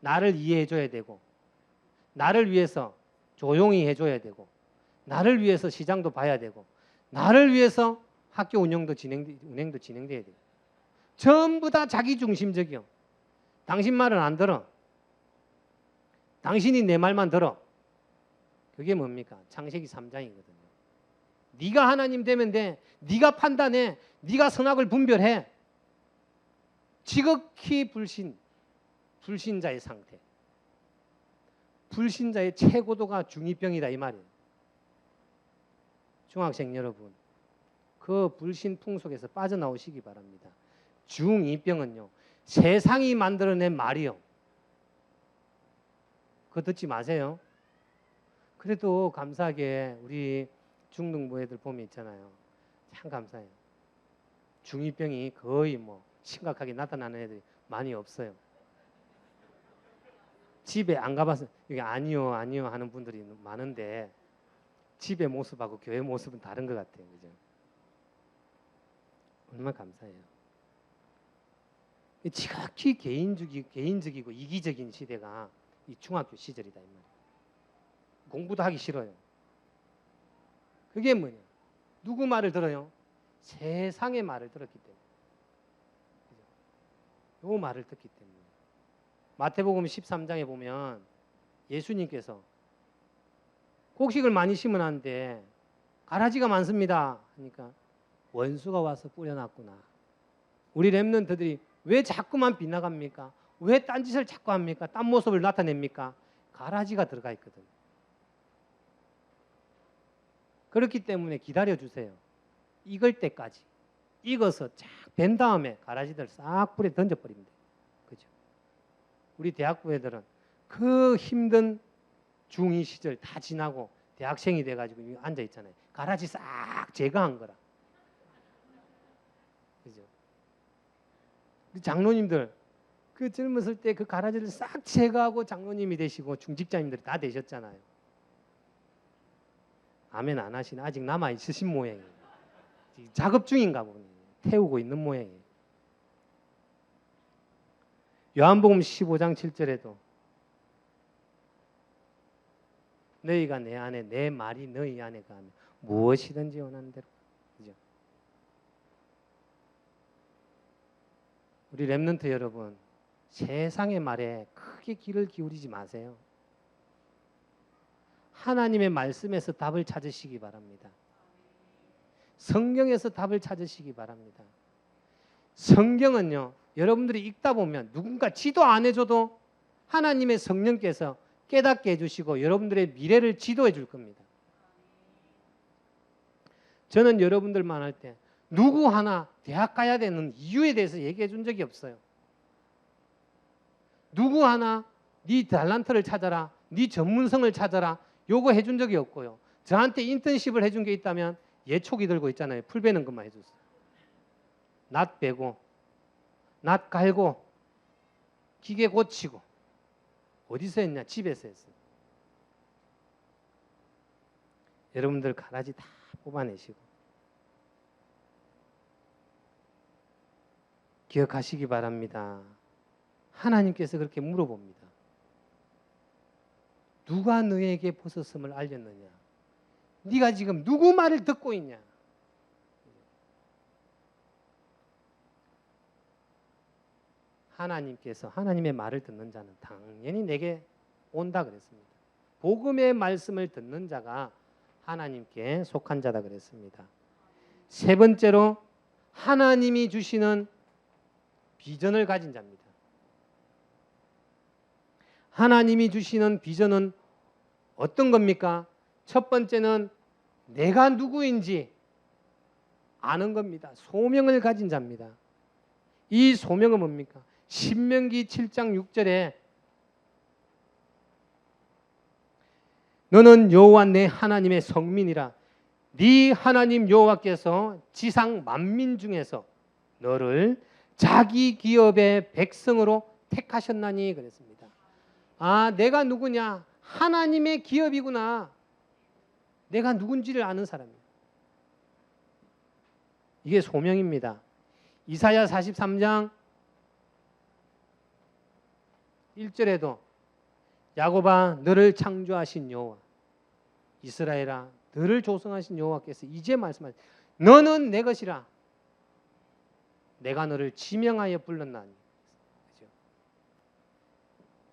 나를 이해해줘야 되고, 나를 위해서 조용히 해줘야 되고, 나를 위해서 시장도 봐야 되고, 나를 위해서 학교 운영도 진행돼야 되고, 전부 다 자기중심적이요. 당신 말은 안 들어. 당신이 내 말만 들어. 그게 뭡니까? 창세기 3장이거든요. 네가 하나님 되면 돼. 네가 판단해. 네가 선악을 분별해. 지극히 불신자의 상태. 불신자의 최고도가 중2병이다 이 말이에요. 중학생 여러분, 그 불신 풍속에서 빠져나오시기 바랍니다. 중2병은요, 세상이 만들어낸 말이요. 그거 듣지 마세요. 그래도 감사하게 우리 중등부 애들 보면 있잖아요. 참 감사해요. 중2병이 거의 뭐 심각하게 나타나는 애들이 많이 없어요. 집에 안 가봐서 여기 아니요 하는 분들이 많은데 집의 모습하고 교회 모습은 다른 것 같아요. 그죠? 얼마나 감사해요. 지극히 개인적이고 이기적인 시대가 이 중학교 시절이다 이 말이에요. 공부도 하기 싫어요. 그게 뭐냐? 누구 말을 들어요? 세상의 말을 들었기 때문에. 요 말을 듣기 때문에. 마태복음 13장에 보면 예수님께서 곡식을 많이 심어놨는데 가라지가 많습니다 하니까 원수가 와서 뿌려놨구나. 우리 렘넌트들이 왜 자꾸만 빗나갑니까? 왜 딴짓을 자꾸 합니까? 딴 모습을 나타냅니까? 가라지가 들어가 있거든요. 그렇기 때문에 기다려주세요. 익을 때까지. 익어서 쫙 벤 다음에 가라지들 싹 뿌려 던져버립니다. 그죠? 우리 대학부 애들은 그 힘든 중2 시절 다 지나고 대학생이 돼가지고 앉아 있잖아요. 가라지 싹 제거한 거라. 그죠? 우리 장로님들 그 젊었을 때 그 가라지를 싹 제거하고 장로님이 되시고 중직자님들이 다 되셨잖아요. 아멘 안 하시네. 아직 남아 있으신 모양이에요. 작업 중인가 보네. 태우고 있는 모양이에요. 요한복음 15장 7절에도 너희가 내 안에 내 말이 너희 안에 가면 무엇이든지 원하는 대로. 그죠? 우리 렘넌트 여러분, 세상의 말에 크게 귀를 기울이지 마세요. 하나님의 말씀에서 답을 찾으시기 바랍니다. 성경에서 답을 찾으시기 바랍니다. 성경은요, 여러분들이 읽다 보면 누군가 지도 안 해줘도 하나님의 성령께서 깨닫게 해주시고 여러분들의 미래를 지도해 줄 겁니다. 저는 여러분들만 할 때 누구 하나 대학 가야 되는 이유에 대해서 얘기해 준 적이 없어요. 누구 하나 네 달란트를 찾아라, 네 전문성을 찾아라 요거 해준 적이 없고요. 저한테 인턴십을 해준 게 있다면 예초기 들고 있잖아요. 풀 베는 것만 해줬어요. 낫 베고 낫 갈고 기계 고치고. 어디서 했냐? 집에서 했어요. 여러분들 가라지 다 뽑아내시고 기억하시기 바랍니다. 하나님께서 그렇게 물어봅니다. 누가 너에게 벗었음을 알렸느냐? 네가 지금 누구 말을 듣고 있냐? 하나님께서 하나님의 말을 듣는 자는 당연히 내게 온다 그랬습니다. 복음의 말씀을 듣는 자가 하나님께 속한 자다 그랬습니다. 세 번째로 하나님이 주시는 비전을 가진 자입니다. 하나님이 주시는 비전은 어떤 겁니까? 첫 번째는 내가 누구인지 아는 겁니다. 소명을 가진 자입니다. 이 소명은 뭡니까? 신명기 7장 6절에 너는 여호와 내 하나님의 성민이라 네 하나님 여호와께서 지상 만민 중에서 너를 자기 기업의 백성으로 택하셨나니 그랬습니다. 아, 내가 누구냐? 하나님의 기업이구나. 내가 누군지를 아는 사람이에요. 이게 소명입니다. 이사야 43장 1절에도 야곱아 너를 창조하신 여호와 이스라엘아 너를 조성하신 여호와께서 이제 말씀하시니 너는 내 것이라 내가 너를 지명하여 불렀나니. 그렇죠?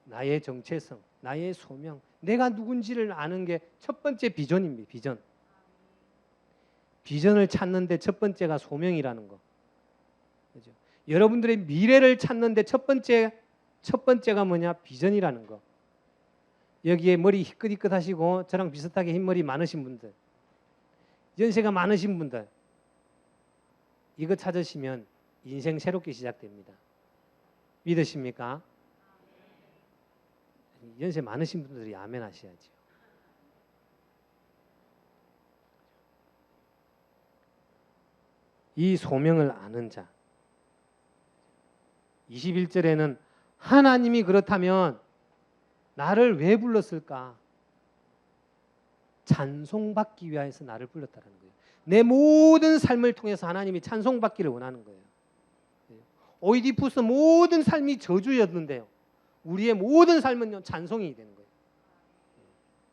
나의 정체성, 나의 소명, 내가 누군지를 아는 게 첫 번째 비전입니다. 비전. 비전을 찾는데 첫 번째가 소명이라는 거. 그렇죠? 여러분들의 미래를 찾는데 첫 번째가 뭐냐? 비전이라는 거. 여기에 머리 희끗희끗 하시고 저랑 비슷하게 흰머리 많으신 분들, 연세가 많으신 분들 이거 찾으시면 인생 새롭게 시작됩니다. 믿으십니까? 연세 많으신 분들이 아멘 하셔야죠. 이 소명을 아는 자. 21절에는 하나님이 그렇다면 나를 왜 불렀을까? 찬송받기 위하여서 나를 불렀다는 거예요. 내 모든 삶을 통해서 하나님이 찬송받기를 원하는 거예요. 오이디푸스 모든 삶이 저주였는데요. 우리의 모든 삶은요 찬송이 되는 거예요.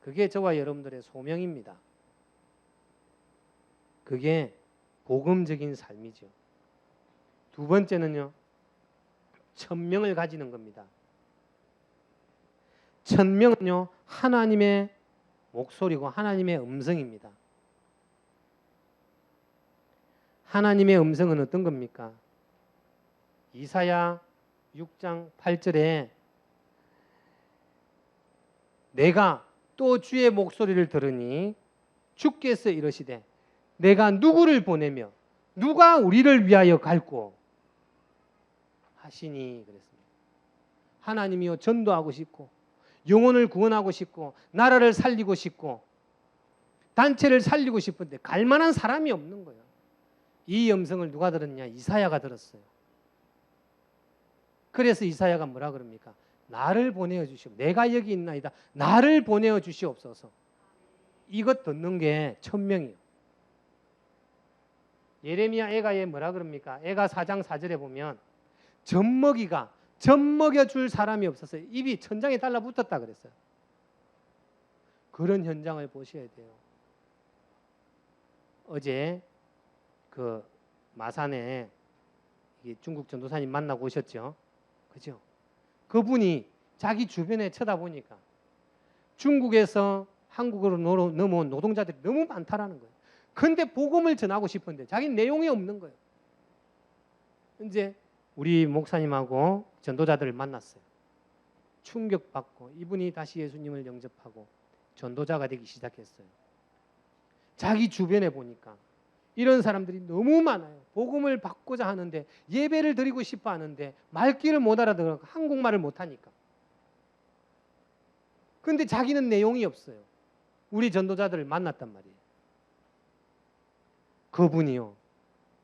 그게 저와 여러분들의 소명입니다. 그게 복음적인 삶이죠. 두 번째는요 천명을 가지는 겁니다. 천명은요 하나님의 목소리고 하나님의 음성입니다. 하나님의 음성은 어떤 겁니까? 이사야 6장 8절에 내가 또 주의 목소리를 들으니 주께서 이러시되 내가 누구를 보내며 누가 우리를 위하여 갈고 하시니 그랬습니다. 하나님이요 전도하고 싶고 영혼을 구원하고 싶고 나라를 살리고 싶고 단체를 살리고 싶은데 갈 만한 사람이 없는 거예요. 이 음성을 누가 들었냐? 이사야가 들었어요. 그래서 이사야가 뭐라 그럽니까? 나를 보내어 주시오. 내가 여기 있나이다. 나를 보내어 주시옵소서. 이것 듣는 게 천명이에요. 예레미야 애가에 뭐라 그럽니까? 애가 4장 4절에 보면 젖 먹여줄 사람이 없어서 입이 천장에 달라붙었다 그랬어요. 그런 현장을 보셔야 돼요. 어제 그 마산에 중국 전도사님 만나고 오셨죠? 그죠? 그분이 자기 주변에 쳐다보니까 중국에서 한국으로 넘어온 노동자들이 너무 많다라는 거예요. 근데 복음을 전하고 싶은데 자기 내용이 없는 거예요. 이제 우리 목사님하고 전도자들을 만났어요. 충격받고 이분이 다시 예수님을 영접하고 전도자가 되기 시작했어요. 자기 주변에 보니까 이런 사람들이 너무 많아요. 복음을 받고자 하는데 예배를 드리고 싶어 하는데 말귀를 못 알아들어 한국말을 못 하니까. 근데 자기는 내용이 없어요. 우리 전도자들을 만났단 말이에요. 그분이요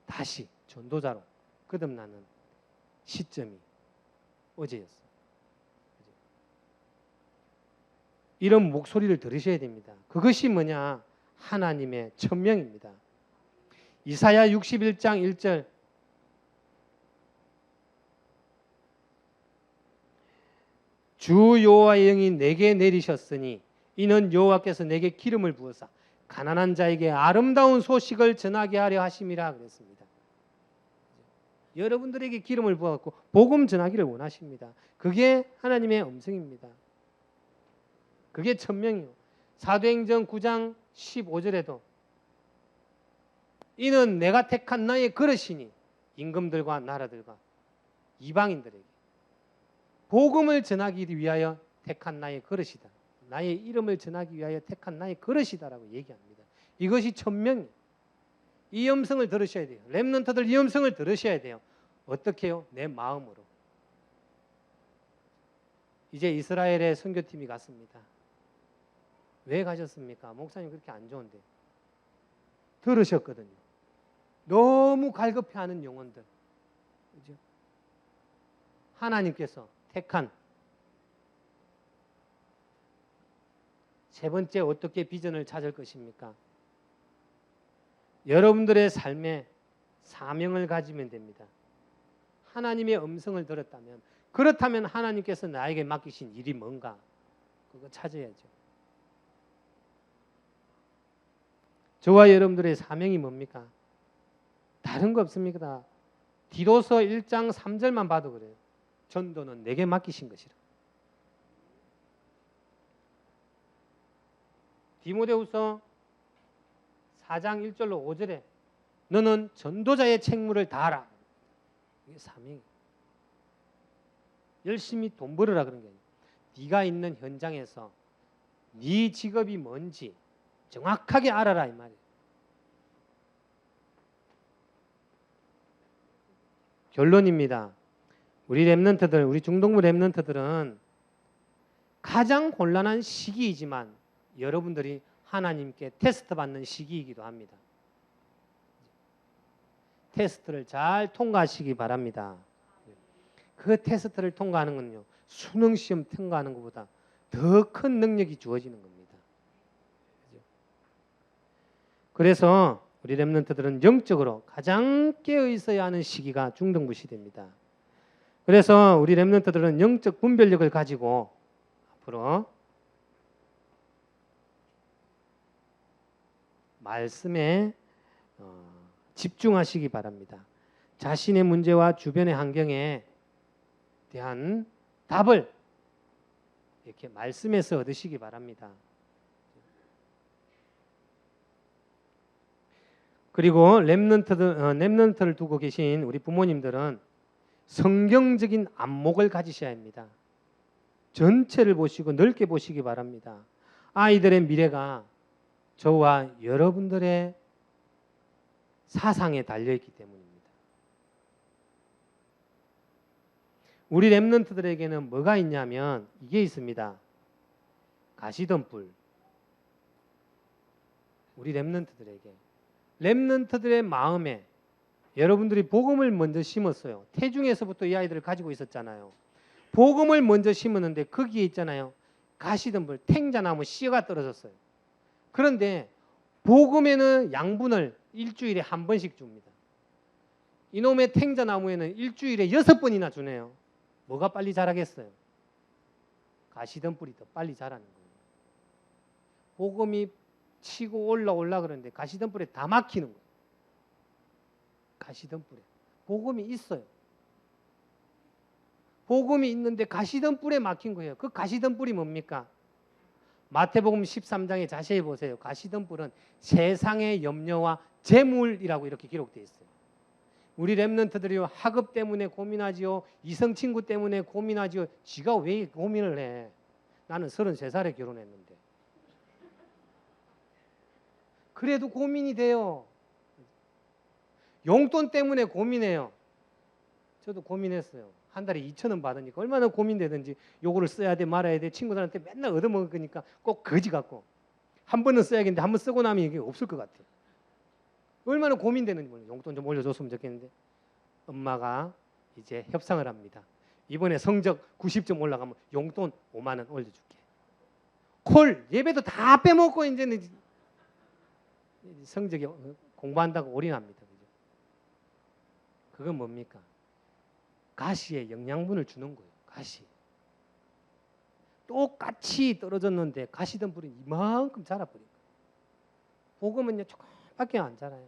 다시 전도자로 거듭나는 시점이 어제였어요. 이런 목소리를 들으셔야 됩니다. 그것이 뭐냐? 하나님의 천명입니다. 이사야 61장 1절 주 여호와의 영이 내게 내리셨으니 이는 여호와께서 내게 기름을 부어사 가난한 자에게 아름다운 소식을 전하게 하려 하심이라 그랬습니다. 여러분들에게 기름을 부어갖고 복음 전하기를 원하십니다. 그게 하나님의 음성입니다. 그게 천명이요. 사도행전 9장 15절에도 이는 내가 택한 나의 그릇이니 임금들과 나라들과 이방인들에게 복음을 전하기 위하여 택한 나의 그릇이다. 나의 이름을 전하기 위하여 택한 나의 그릇이다라고 얘기합니다. 이것이 천명이에요. 이 음성을 들으셔야 돼요. 렘넌트들 이 음성을 들으셔야 돼요. 어떻게 해요? 내 마음으로. 이제 이스라엘의 선교팀이 갔습니다. 왜 가셨습니까? 목사님 그렇게 안 좋은데. 들으셨거든요. 너무 갈급해하는 영혼들. 그죠? 하나님께서 택한 세 번째 어떻게 비전을 찾을 것입니까? 여러분들의 삶에 사명을 가지면 됩니다. 하나님의 음성을 들었다면, 그렇다면 하나님께서 나에게 맡기신 일이 뭔가 그거 찾아야죠. 저와 여러분들의 사명이 뭡니까? 다른 거 없습니까? 디도서 1장 3절만 봐도 그래요. 전도는 내게 맡기신 것이라. 디모데후서 4장 1절로 5절에 너는 전도자의 책무를 다하라. 이게 사명이에요. 열심히 돈 벌으라 그런 게 아니에요. 네가 있는 현장에서 네 직업이 뭔지 정확하게 알아라 이 말이에요. 결론입니다. 우리 렘넌트들, 우리 중동부 렘넌트들은 가장 곤란한 시기이지만 여러분들이 하나님께 테스트 받는 시기이기도 합니다. 테스트를 잘 통과하시기 바랍니다. 그 테스트를 통과하는 건요, 수능 시험 통과하는 것보다 더 큰 능력이 주어지는 겁니다. 그래서 우리 렘넌트들은 영적으로 가장 깨어 있어야 하는 시기가 중등부 시대입니다. 그래서 우리 렘넌트들은 영적 분별력을 가지고 앞으로 말씀에 집중하시기 바랍니다. 자신의 문제와 주변의 환경에 대한 답을 이렇게 말씀에서 얻으시기 바랍니다. 그리고 렘넌트를 두고 계신 우리 부모님들은 성경적인 안목을 가지셔야 합니다. 전체를 보시고 넓게 보시기 바랍니다. 아이들의 미래가 저와 여러분들의 사상에 달려있기 때문입니다. 우리 렘넌트들에게는 뭐가 있냐면 이게 있습니다. 가시던 뿔. 우리 렘넌트들의 마음에 여러분들이 복음을 먼저 심었어요. 태중에서부터 이 아이들을 가지고 있었잖아요. 복음을 먼저 심었는데 거기에 있잖아요. 가시던 뿔, 탱자나무 씨가 떨어졌어요. 그런데 복음에는 양분을 일주일에 한 번씩 줍니다. 이놈의 탱자나무에는 일주일에 6번이나 주네요. 뭐가 빨리 자라겠어요? 가시던 뿔이 더 빨리 자라는 거예요. 복음이 치고 올라 그러는데 가시던 뿔에 다 막히는 거예요. 가시던 뿔에. 복음이 있어요. 복음이 있는데 가시던 뿔에 막힌 거예요. 그 가시던 뿔이 뭡니까? 마태복음 13장에 자세히 보세요. 가시던 뿔은 세상의 염려와 재물이라고 이렇게 기록되어 있어요. 우리 렘넌트들이요, 학업 때문에 고민하지요, 이성 친구 때문에 고민하지요. 지가 왜 고민을 해? 나는 33살에 결혼했는데. 그래도 고민이 돼요. 용돈 때문에 고민해요. 저도 고민했어요. 한 달에 2,000원 받으니까 얼마나 고민되든지 요거를 써야 돼 말아야 돼. 친구들한테 맨날 얻어먹을 거니까 꼭 거지 같고 한 번은 써야겠는데 한 번 쓰고 나면 이게 없을 것 같아요. 얼마나 고민되는지 몰라요. 용돈 좀 올려줬으면 좋겠는데 엄마가 이제 협상을 합니다. 이번에 성적 90점 올라가면 용돈 5만 원 올려줄게. 콜 예배도 다 빼먹고 이제는 성적이 공부한다고 올인합니다. 그죠? 그건 뭡니까? 가시에 영양분을 주는 거예요. 가시. 똑같이 떨어졌는데 가시던 뿔이 이만큼 자라버린 거예요. 복음은요 조금밖에 안 자라요.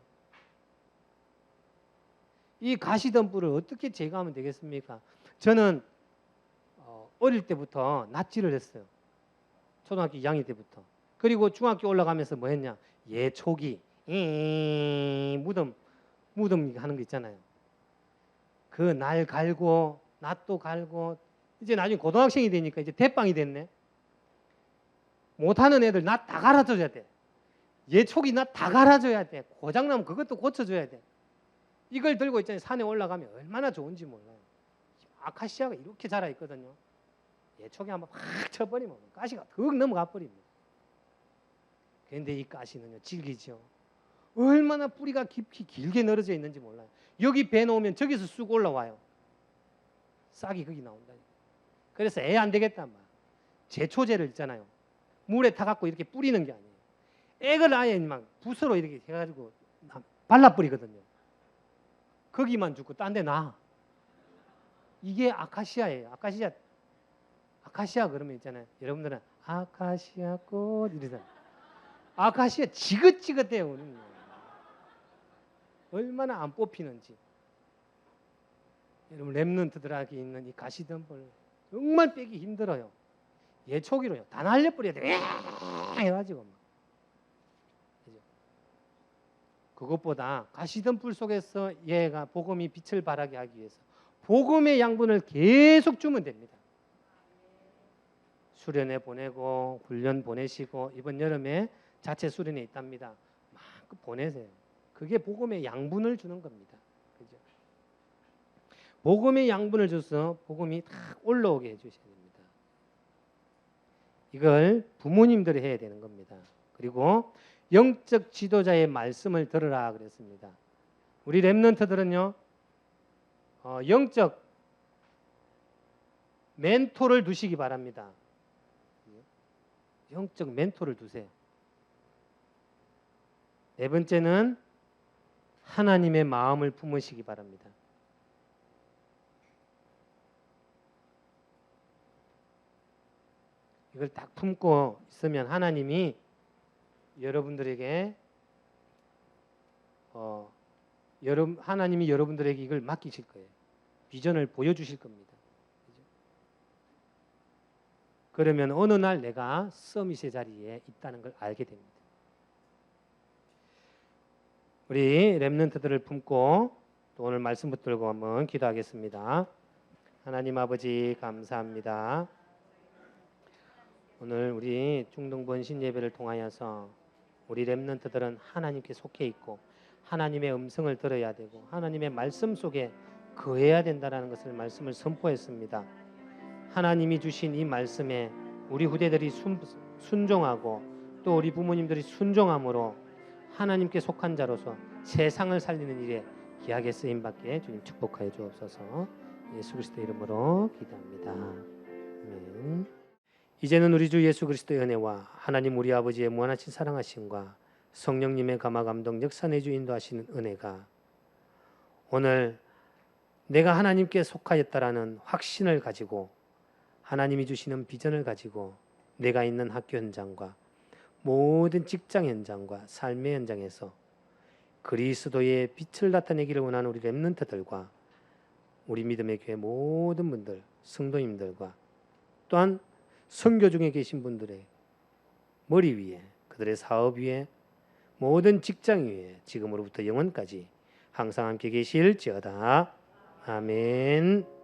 이 가시덤불을 어떻게 제거하면 되겠습니까? 저는 어릴 때부터 낫지를 했어요. 초등학교 2학년 때부터. 그리고 중학교 올라가면서 뭐 했냐? 예초기, 무덤 하는 거 있잖아요. 그 날 갈고 낫도 갈고 이제 나중에 고등학생이 되니까 이제 대빵이 됐네. 못하는 애들 낫 다 갈아줘야 돼. 예초기 낫 다 갈아줘야 돼. 고장나면 그것도 고쳐줘야 돼. 이걸 들고 있잖아요. 산에 올라가면 얼마나 좋은지 몰라요. 아카시아가 이렇게 자라 있거든요. 예초기 한번 확 쳐버리면 가시가 턱 넘어가 버립니다. 그런데 이 가시는요, 질기죠. 얼마나 뿌리가 깊이 길게 늘어져 있는지 몰라요. 여기 배 놓으면 저기서 쑥 올라와요. 싹이 거기 나온다. 그래서 애 안 되겠단 말. 제초제를 있잖아요. 물에 타갖고 이렇게 뿌리는 게 아니에요. 액을 아예 막 붓으로 이렇게 해가지고 발라 뿌리거든요. 거기만 죽고 딴 데 나. 이게 아카시아예요. 아카시아 그러면 있잖아요. 여러분들은 아카시아 꽃 이러잖아요. 아카시아 지긋지긋해요. 우리는. 얼마나 안 뽑히는지. 여러분 랩런트들에게 있는 이 가시덤불 정말 빼기 힘들어요. 예초기로요. 다 날려버려야 돼. 해가지고 막. 그죠? 그것보다 가시덤불 속에서 얘가 복음이 빛을 발하게 하기 위해서 복음의 양분을 계속 주면 됩니다. 수련회 보내고 훈련 보내시고 이번 여름에 자체 수련회 있답니다. 막 보내세요. 그게 복음의 양분을 주는 겁니다. 그죠? 복음의 양분을 줘서 복음이 딱 올라오게 해주셔야 됩니다. 이걸 부모님들이 해야 되는 겁니다. 그리고 영적 지도자의 말씀을 들으라 그랬습니다. 우리 랩런트들은요, 영적 멘토를 두시기 바랍니다. 영적 멘토를 두세요. 네 번째는 하나님의 마음을 품으시기 바랍니다. 이걸 딱 품고 있으면 하나님이 여러분들에게 하나님이 여러분들에게 이걸 맡기실 거예요. 비전을 보여주실 겁니다. 그죠? 그러면 어느 날 내가 서밋의 자리에 있다는 걸 알게 됩니다. 우리 랩런트들을 품고 또 오늘 말씀 붙들고 한번 기도하겠습니다. 하나님 아버지 감사합니다. 오늘 우리 중동번신 예배를 통하여서 우리 랩런트들은 하나님께 속해 있고 하나님의 음성을 들어야 되고 하나님의 말씀 속에 거해야 된다는 것을 말씀을 선포했습니다. 하나님이 주신 이 말씀에 우리 후대들이 순종하고 또 우리 부모님들이 순종함으로 하나님께 속한 자로서 세상을 살리는 일에 귀하게 쓰임받게 주님 축복하여 주옵소서. 예수 그리스도 이름으로 기도합니다. 아멘. 이제는 우리 주 예수 그리스도의 은혜와 하나님 우리 아버지의 무한하신 사랑하심과 성령님의 감화 감동 역사 내주 인도하시는 은혜가 오늘 내가 하나님께 속하였다라는 확신을 가지고 하나님이 주시는 비전을 가지고 내가 있는 학교 현장과 모든 직장 현장과 삶의 현장에서 그리스도의 빛을 나타내기를 원하는 우리 랩런트들과 우리 믿음의 교회 모든 분들, 성도님들과 또한 선교 중에 계신 분들의 머리 위에 그들의 사업 위에 모든 직장 위에 지금으로부터 영원까지 항상 함께 계실지어다. 아멘.